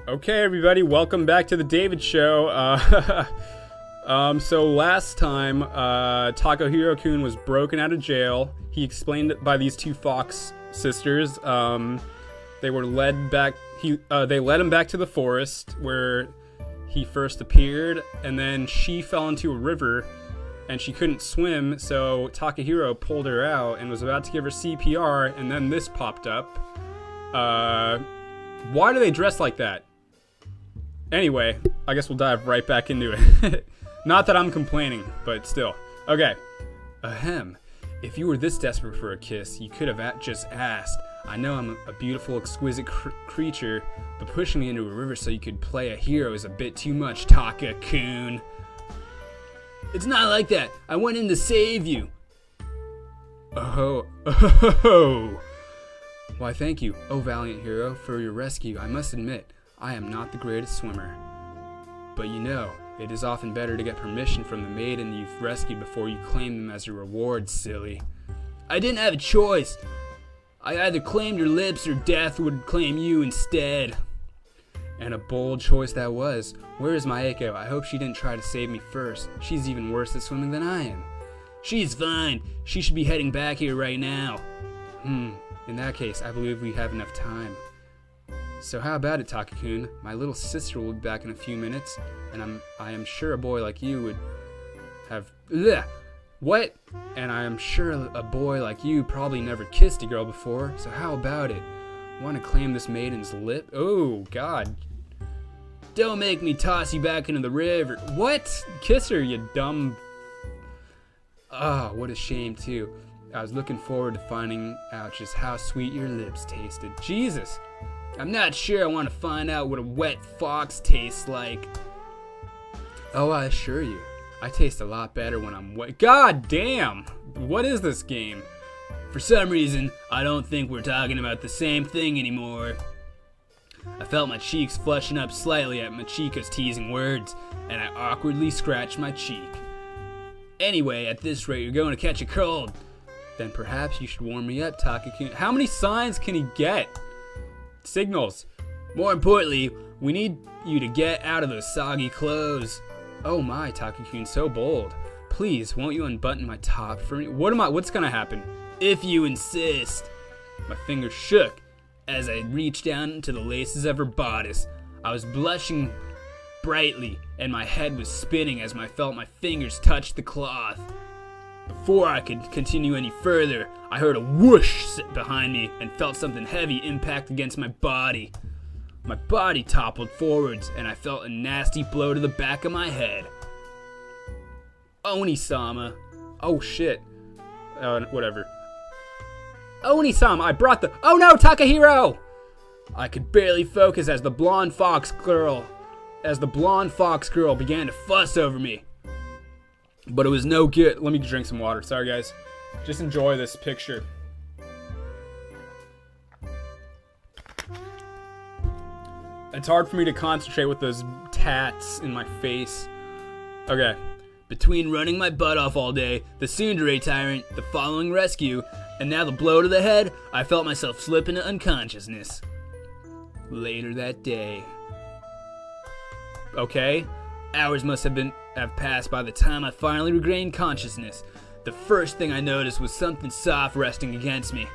Okay, everybody, welcome back to the David Show. So last time, Takahiro-kun was broken out of jail. He explained it by these two Fox sisters. They were led back. They led him back to the forest where he first appeared, and then she fell into a river, and she couldn't swim. So Takahiro pulled her out and was about to give her CPR, and then this popped up. Why do they dress like that? Anyway, I guess we'll dive right back into it. Not that I'm complaining, but still. Okay. Ahem. If you were this desperate for a kiss, you could have just asked. I know I'm a beautiful, exquisite creature, but pushing me into a river so you could play a hero is a bit too much, Taka-kun. It's not like that. I went in to save you. Oh. Why, thank you, oh valiant hero, for your rescue. I must admit, I am not the greatest swimmer. But you know, it is often better to get permission from the maiden you've rescued before you claim them as your reward, silly. I didn't have a choice. I either claimed your lips or death would claim you instead. And a bold choice that was. Where is Maeko? I hope she didn't try to save me first. She's even worse at swimming than I am. She's fine. She should be heading back here right now. In that case, I believe we have enough time. So how about it, Taka-kun? My little sister will be back in a few minutes, and I am sure a boy like you would have... Blech! What? And I am sure a boy like you probably never kissed a girl before, so how about it? Want to claim this maiden's lip? Oh, God. Don't make me toss you back into the river. What? Kiss her, you dumb... Ah, what a shame, too. I was looking forward to finding out just how sweet your lips tasted. Jesus! I'm not sure I want to find out what a wet fox tastes like. Oh, I assure you, I taste a lot better when I'm wet. God damn! What is this game? For some reason, I don't think we're talking about the same thing anymore. I felt my cheeks flushing up slightly at Machiko's teasing words, and I awkwardly scratched my cheek. Anyway, at this rate, you're going to catch a cold. Then perhaps you should warm me up, Taka-kun. How many signs can he get? Signals. More importantly, we need you to get out of those soggy clothes. Oh my, Taka-kun, so bold. Please, won't you unbutton my top for me? What's gonna happen? If you insist. My fingers shook as I reached down into the laces of her bodice. I was blushing brightly, and my head was spinning as I felt my fingers touch the cloth. Before I could continue any further, I heard a whoosh behind me and felt something heavy impact against my body. My body toppled forwards, and I felt a nasty blow to the back of my head. Oni-sama. Oh, shit. Whatever. Oni-sama, I brought the... Oh, no, Takahiro! I could barely focus as the blonde fox girl began to fuss over me. But it was no good. Let me drink some water. Sorry, guys. Just enjoy this picture. It's hard for me to concentrate with those tats in my face. Okay. Between running my butt off all day, the tsundere tyrant, the following rescue, and now the blow to the head, I felt myself slip into unconsciousness. Later that day. Okay. Hours must have passed by the time I finally regained consciousness. The first thing I noticed was something soft resting against me.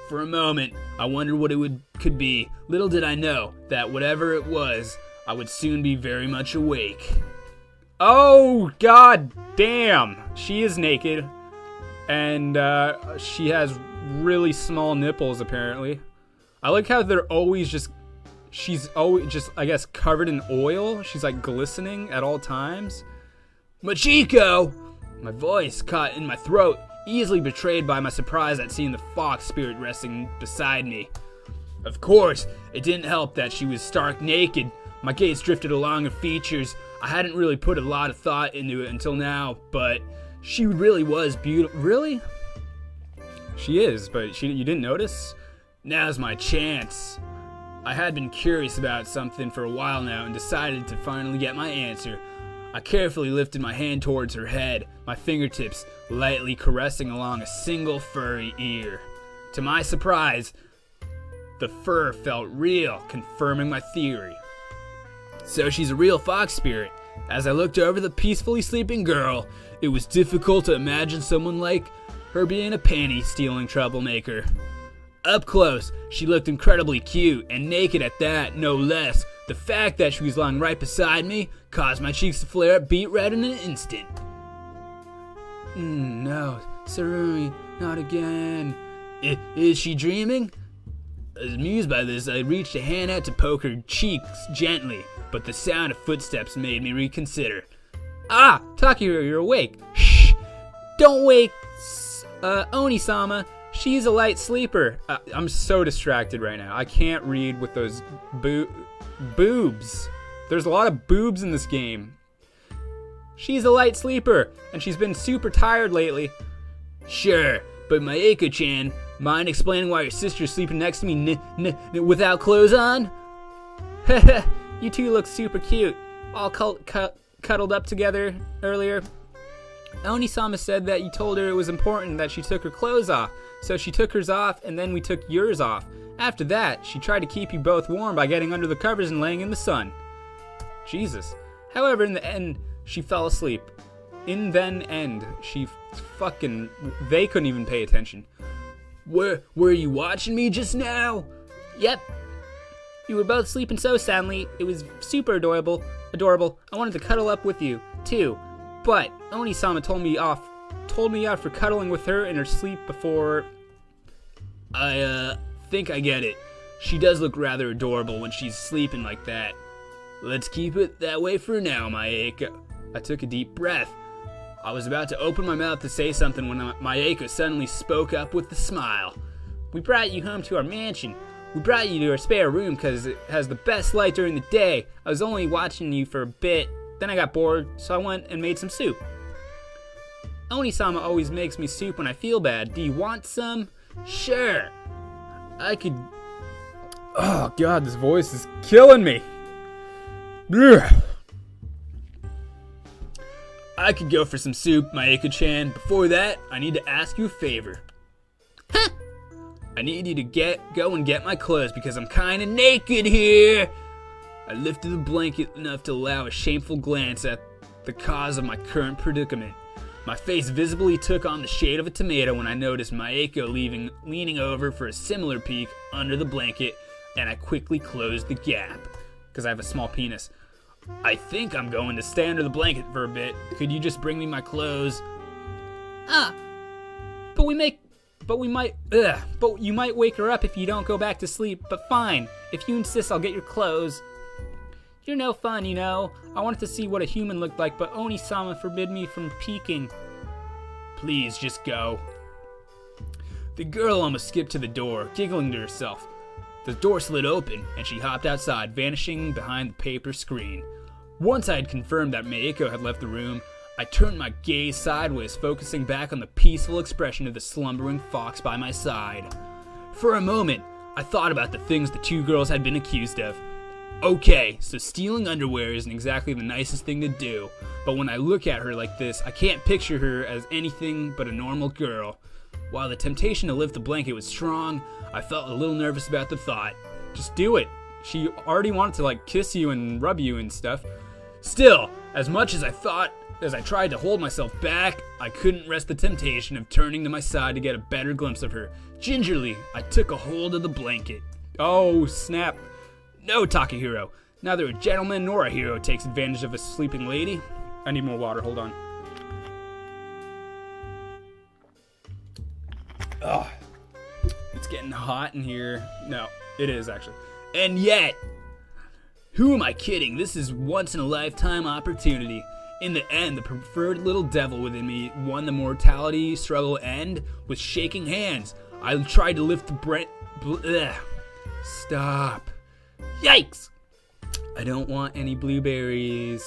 For a moment, I wondered what it could be. Little did I know that whatever it was, I would soon be very much awake. Oh, god damn! She is naked, and she has really small nipples, apparently. I like how they're always just... She's always just, I guess, covered in oil. She's like glistening at all times. Machiko! My voice caught in my throat, easily betrayed by my surprise at seeing the fox spirit resting beside me. Of course, it didn't help that she was stark naked. My gaze drifted along her features. I hadn't really put a lot of thought into it until now, but she really was beautiful. Really? She is, but you didn't notice? Now's my chance. I had been curious about something for a while now and decided to finally get my answer. I carefully lifted my hand towards her head, my fingertips lightly caressing along a single furry ear. To my surprise, the fur felt real, confirming my theory. So she's a real fox spirit. As I looked over the peacefully sleeping girl, it was difficult to imagine someone like her being a panty-stealing troublemaker. Up close, she looked incredibly cute, and naked at that, no less. The fact that she was lying right beside me caused my cheeks to flare up beet red in an instant. No, Sarui, not again. Is she dreaming? Amused by this, I reached a hand out to poke her cheeks gently, but the sound of footsteps made me reconsider. Ah, Takahiro, you're awake. Shh! Don't wake Oni-sama. She's a light sleeper. I'm so distracted right now. I can't read with those boobs. There's a lot of boobs in this game. She's a light sleeper, and she's been super tired lately. Sure, but Maeko-chan, mind explaining why your sister's sleeping next to me without clothes on? Heh, you two look super cute, all cuddled up together earlier. Oni-sama said that you told her it was important that she took her clothes off, so she took hers off and then we took yours off. After that, she tried to keep you both warm by getting under the covers and laying in the sun. Jesus. However, in the end, she fell asleep. They couldn't even pay attention. Were you watching me just now? Yep. You were both sleeping so soundly, it was super adorable. I wanted to cuddle up with you, too. But Oni-sama told me off for cuddling with her in her sleep before. I think I get it. She does look rather adorable when she's sleeping like that. Let's keep it that way for now, Maeko. I took a deep breath. I was about to open my mouth to say something when Maeko suddenly spoke up with a smile. We brought you home to our mansion. We brought you to our spare room because it has the best light during the day. I was only watching you for a bit. Then I got bored, so I went and made some soup. Oni-sama always makes me soup when I feel bad. Do you want some? Sure. I could... Oh god, this voice is killing me. Ugh. I could go for some soup, Maeko-chan. Before that, I need to ask you a favor. Huh? I need you to go and get my clothes because I'm kinda naked here. I lifted the blanket enough to allow a shameful glance at the cause of my current predicament. My face visibly took on the shade of a tomato when I noticed Maeko leaning over for a similar peek under the blanket, and I quickly closed the gap, because I have a small penis. I think I'm going to stay under the blanket for a bit. Could you just bring me my clothes? But you might wake her up if you don't go back to sleep, but fine. If you insist, I'll get your clothes. You're no fun, you know. I wanted to see what a human looked like, but Oni-sama forbid me from peeking. Please, just go. The girl almost skipped to the door, giggling to herself. The door slid open, and she hopped outside, vanishing behind the paper screen. Once I had confirmed that Maeko had left the room, I turned my gaze sideways, focusing back on the peaceful expression of the slumbering fox by my side. For a moment, I thought about the things the two girls had been accused of. Okay, so stealing underwear isn't exactly the nicest thing to do, but when I look at her like this, I can't picture her as anything but a normal girl. While the temptation to lift the blanket was strong, I felt a little nervous about the thought. Just do it. She already wanted to kiss you and rub you and stuff. Still, as much as I tried to hold myself back, I couldn't resist the temptation of turning to my side to get a better glimpse of her. Gingerly, I took a hold of the blanket. Oh, snap. No, Takahiro. Neither a gentleman nor a hero takes advantage of a sleeping lady. I need more water, hold on. Ugh. It's getting hot in here. No, it is actually. And yet, who am I kidding? This is once in a lifetime opportunity. In the end, the preferred little devil within me won the mortality struggle and, with shaking hands, I tried to lift the Stop. Yikes! I don't want any blueberries.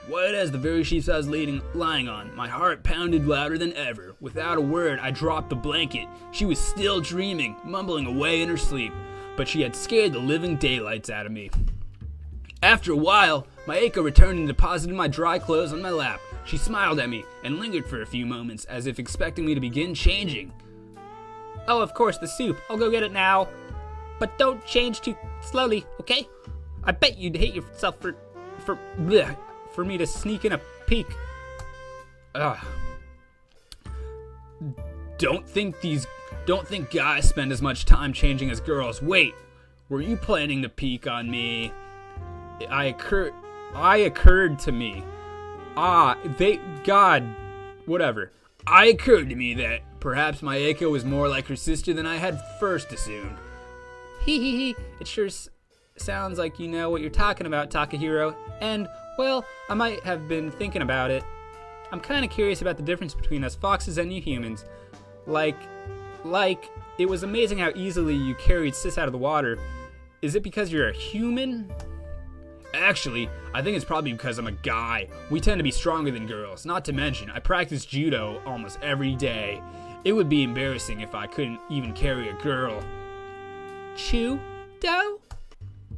White as the very sheets I was lying on, my heart pounded louder than ever. Without a word, I dropped the blanket. She was still dreaming, mumbling away in her sleep, but she had scared the living daylights out of me. After a while, Maeko returned and deposited my dry clothes on my lap. She smiled at me and lingered for a few moments, as if expecting me to begin changing. Oh, of course, the soup. I'll go get it now. But don't change too slowly, okay? I bet you'd hate yourself for me to sneak in a peek. Ugh. Don't think guys spend as much time changing as girls. Wait, were you planning to peek on me? Occurred to me. I occurred to me that perhaps my Echo was more like her sister than I had first assumed. Hee. It sure sounds like you know what you're talking about, Takahiro. And, well, I might have been thinking about it. I'm kind of curious about the difference between us foxes and you humans. Like, it was amazing how easily you carried Sis out of the water. Is it because you're a human? Actually, I think it's probably because I'm a guy. We tend to be stronger than girls. Not to mention, I practice judo almost every day. It would be embarrassing if I couldn't even carry a girl. Judo?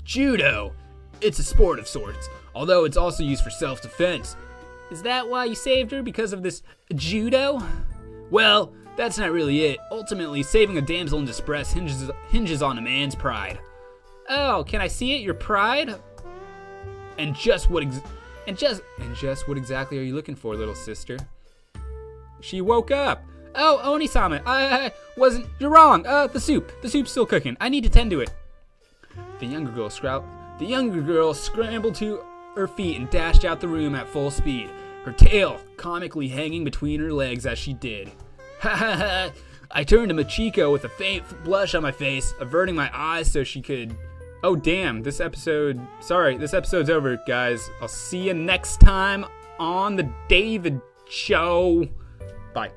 Judo. It's a sport of sorts, although it's also used for self-defense. Is that why you saved her, because of this judo? Well, that's not really it. Ultimately, saving a damsel in distress hinges on a man's pride. Oh, can I see it? Your pride? And just what exactly are you looking for, little sister? She woke up. Oh, Oni-sama, I wasn't. You're wrong. The soup's still cooking. I need to tend to it. The younger girl scrambled to her feet and dashed out the room at full speed, her tail comically hanging between her legs as she did. Ha ha ha! I turned to Machiko with a faint blush on my face, averting my eyes so she could. Oh damn, this episode's over, guys. I'll see you next time on the David Show. Bye.